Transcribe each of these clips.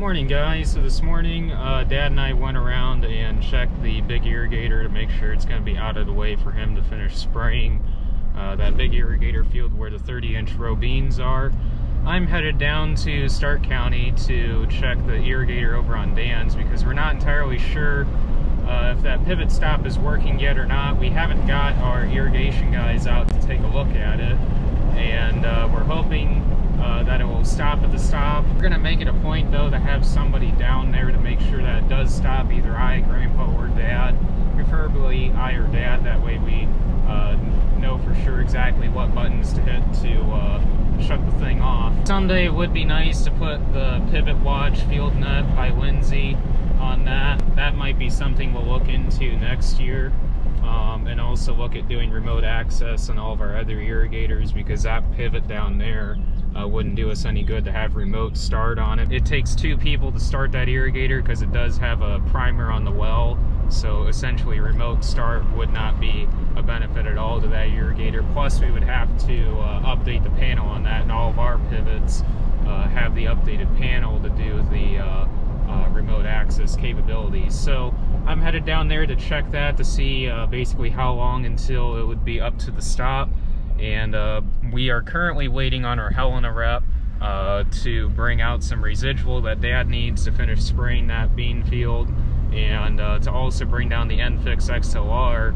morning, guys. So this morning Dad and I went around and checked the big irrigator to make sure it's going to be out of the way for him to finish spraying that big irrigator field where the 30-inch row beans are. I'm headed down to Stark County to check the irrigator over on Dan's because we're not entirely sure if that pivot stop is working yet or not. We haven't got our irrigation guys out to take a look at it, and we're hoping that it will stop at the stop. We're going to make it a point, though, to have somebody down there to make sure that it does stop, either I, Grandpa, or Dad. Preferably I or Dad, that way we know for sure exactly what buttons to hit to shut the thing off. Someday it would be nice to put the Pivot Watch Field Net by Lindsay on that. That might be something we'll look into next year. And also look at doing remote access on all of our other irrigators, because that pivot down there wouldn't do us any good to have remote start on it. It takes 2 people to start that irrigator because it does have a primer on the well, so essentially remote start would not be a benefit at all to that irrigator. Plus we would have to update the panel on that, and all of our pivots have the updated panel to do the remote access capabilities. So I'm headed down there to check that to see basically how long until it would be up to the stop. And we are currently waiting on our Helena rep to bring out some residual that Dad needs to finish spraying that bean field, and to also bring down the N-Fix XLR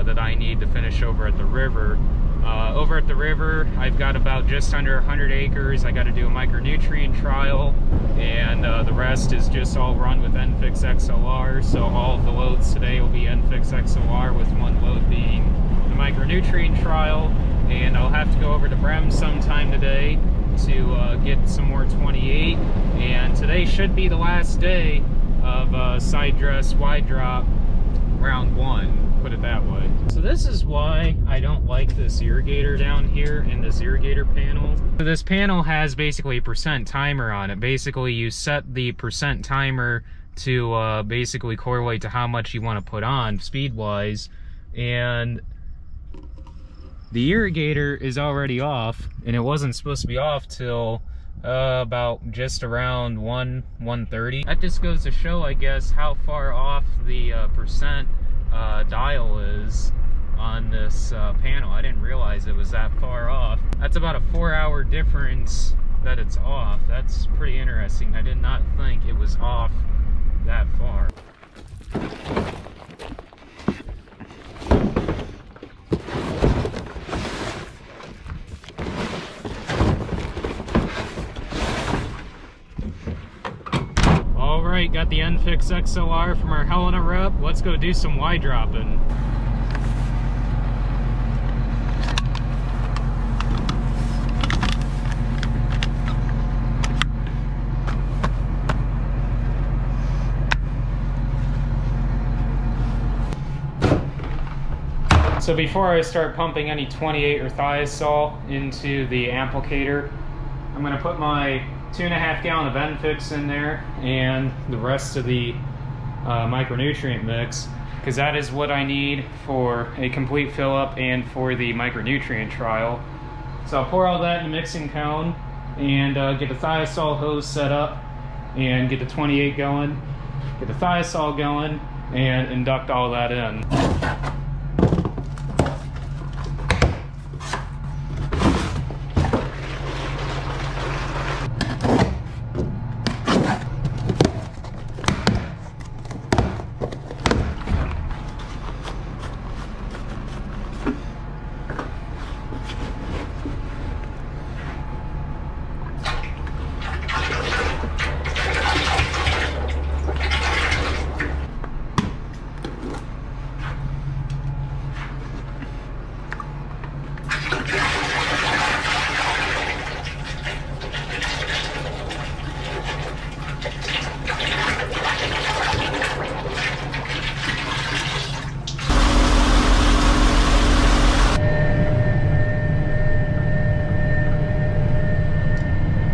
that I need to finish over at the river. Over at the river, I've got about just under 100 acres. I got to do a micronutrient trial, and the rest is just all run with N-Fix XLR. So all of the loads today will be N-Fix XLR, with one load being the micronutrient trial. And I'll have to go over to Brems sometime today to get some more 28. And today should be the last day of Sidedress wide drop round 1, put it that way. So this is why I don't like this irrigator down here in this irrigator panel. This panel has basically a percent timer on it. Basically you set the percent timer to basically correlate to how much you want to put on speed wise, and the irrigator is already off, and it wasn't supposed to be off till about just around 1:30. That just goes to show, I guess, how far off the percent dial is on this panel. I didn't realize it was that far off. That's about a 4-hour difference that it's off. That's pretty interesting. I did not think it was off that far. Alright, got the N-Fix XLR from our Helena rep. Let's go do some Y dropping. So before I start pumping any 28 or thiazole into the applicator, I'm going to put my 2.5 gallon of N-Fix in there and the rest of the micronutrient mix, because that is what I need for a complete fill up and for the micronutrient trial. So I'll pour all that in a mixing cone and get the thiazole hose set up and get the 28 going, get the thiazole going, and induct all that in.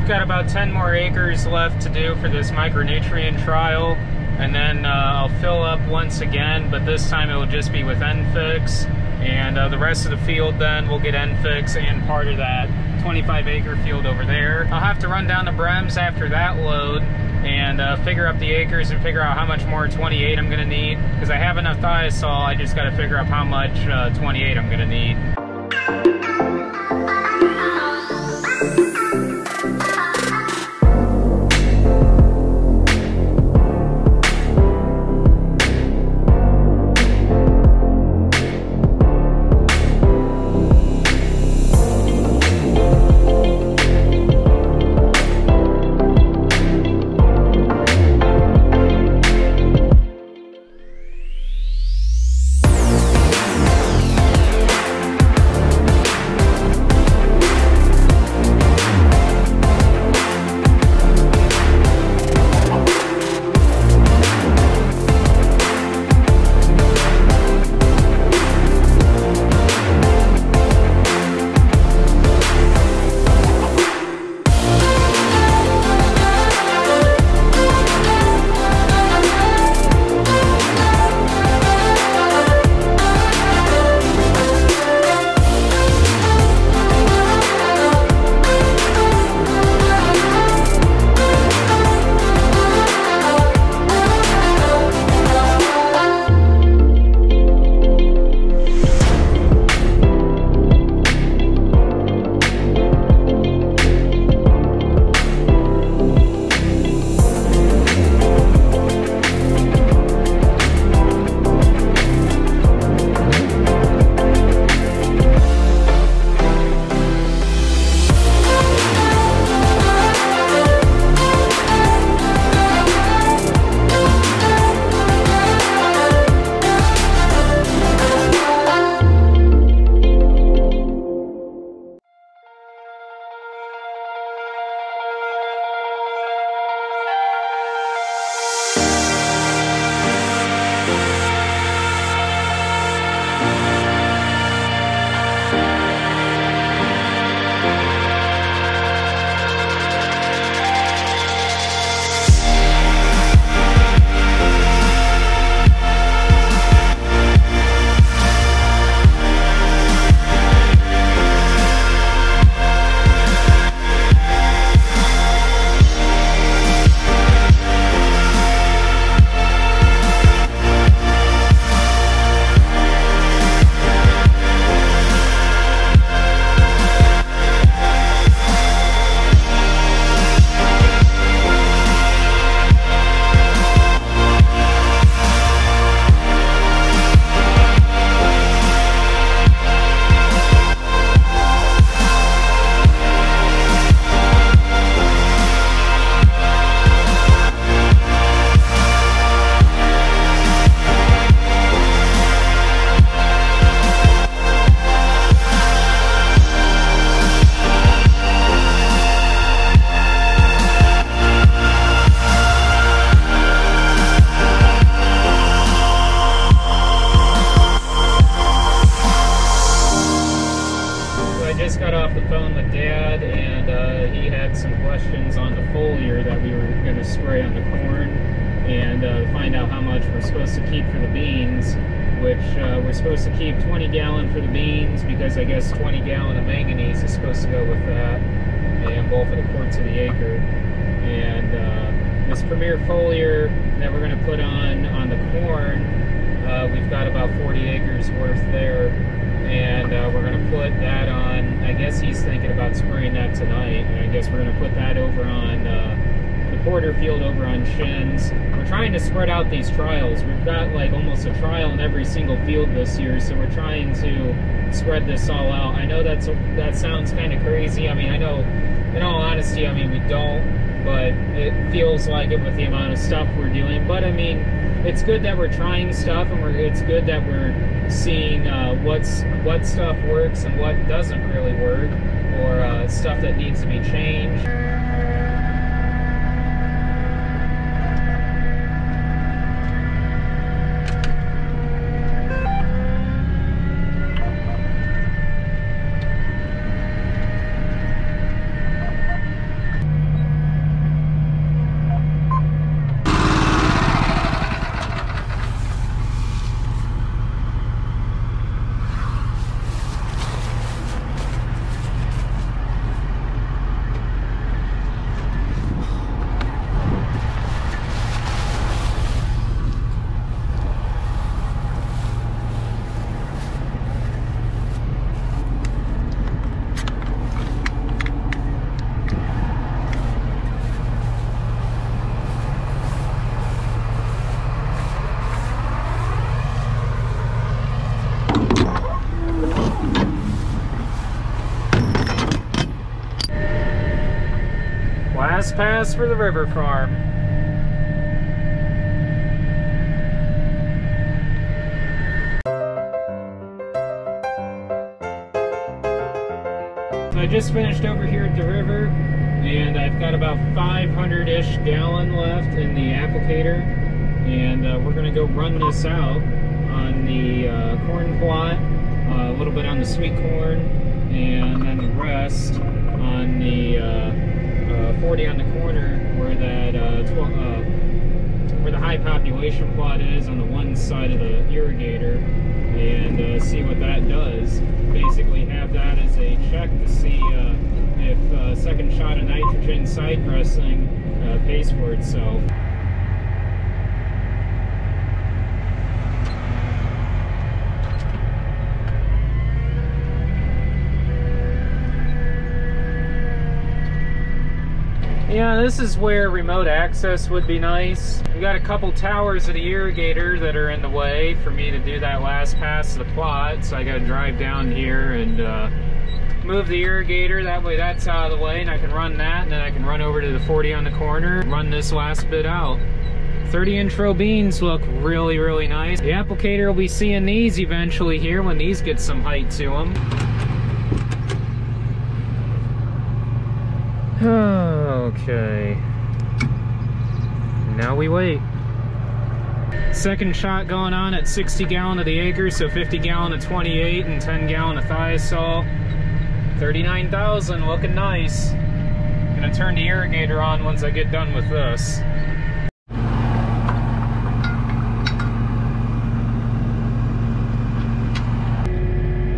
Got about 10 more acres left to do for this micronutrient trial, and then I'll fill up once again, but this time it will just be with N-Fix, And the rest of the field then will get N-Fix and part of that 25-acre field over there. I'll have to run down the Brems after that load and figure up the acres and figure out how much more 28 I'm gonna need, because I have enough thiazole. I just gotta figure out how much 28 I'm gonna need. Find out how much we're supposed to keep for the beans, which we're supposed to keep 20 gallon for the beans because I guess 20 gallon of manganese is supposed to go with that, and both of the quarts of the acre. And this premier foliar that we're going to put on the corn, we've got about 40 acres worth there, and we're going to put that on. I guess he's thinking about spraying that tonight, and I guess we're going to put that over on the quarter field over on Shins. We're trying to spread out these trials. We've got like almost a trial in every single field this year, so we're trying to spread this all out. I know that sounds kind of crazy. I mean, I know, in all honesty, I mean, we don't, but it feels like it with the amount of stuff we're doing. But I mean, it's good that we're trying stuff, and it's good that we're seeing what stuff works and what doesn't really work, or stuff that needs to be changed. Last pass for the river farm. So I just finished over here at the river, and I've got about 500-ish gallon left in the applicator, and we're going to go run this out on the corn plot, a little bit on the sweet corn, and then the rest on the 40 on the corner where that where the high population plot is on the one side of the irrigator, and see what that does. Basically have that as a check to see if second shot of nitrogen side dressing pays for itself. Yeah, this is where remote access would be nice. We got a couple towers of the irrigator that are in the way for me to do that last pass of the plot, so I gotta drive down here and move the irrigator. That way that's out of the way, and I can run that, and then I can run over to the 40 on the corner and run this last bit out. 30-inch row beans look really, really nice. The applicator will be seeing these eventually here when these get some height to them. Okay, now we wait. Second shot going on at 60 gallon of the acre, so 50 gallon of 28 and 10 gallon of thiazole. 39,000, looking nice. Gonna turn the irrigator on once I get done with this.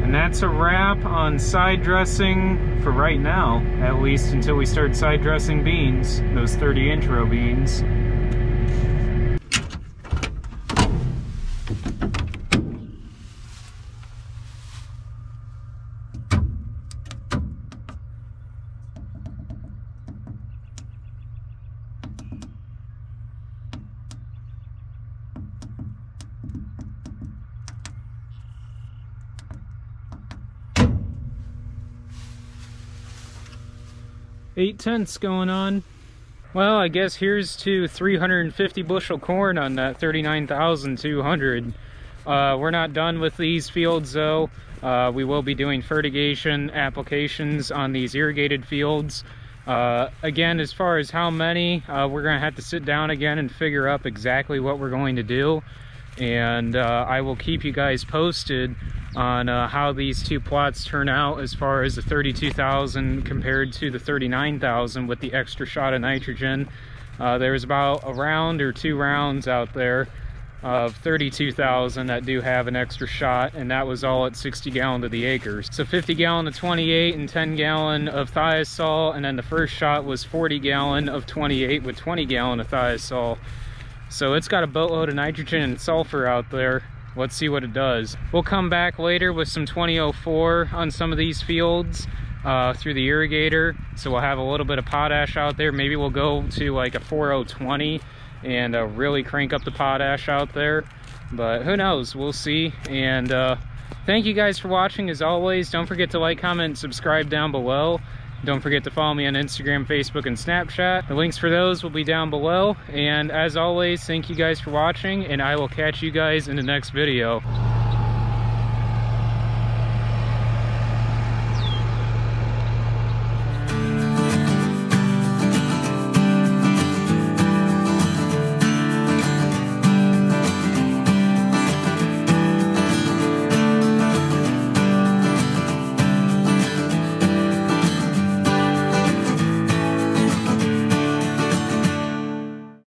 And that's a wrap on side dressing for right now, at least until we start side dressing beans, those 30-inch row beans. Eight tenths going on. Well, I guess here's to 350 bushel corn on that 39,200. We're not done with these fields though. We will be doing fertigation applications on these irrigated fields. Again, as far as how many, we're gonna have to sit down again and figure up exactly what we're going to do. And I will keep you guys posted on how these two plots turn out as far as the 32,000 compared to the 39,000 with the extra shot of nitrogen. There's about a round or 2 rounds out there of 32,000 that do have an extra shot, and that was all at 60 gallon to the acre. So 50 gallon of 28 and 10 gallon of thiazole, and then the first shot was 40 gallon of 28 with 20 gallon of thiazole. So it's got a boatload of nitrogen and sulfur out there. Let's see what it does. We'll come back later with some 2004 on some of these fields through the irrigator. So we'll have a little bit of potash out there. Maybe we'll go to like a 4020 and really crank up the potash out there. But who knows, we'll see. And thank you guys for watching as always. Don't forget to like, comment, and subscribe down below. Don't forget to follow me on Instagram, Facebook, and Snapchat. The links for those will be down below. And as always, thank you guys for watching, and I will catch you guys in the next video.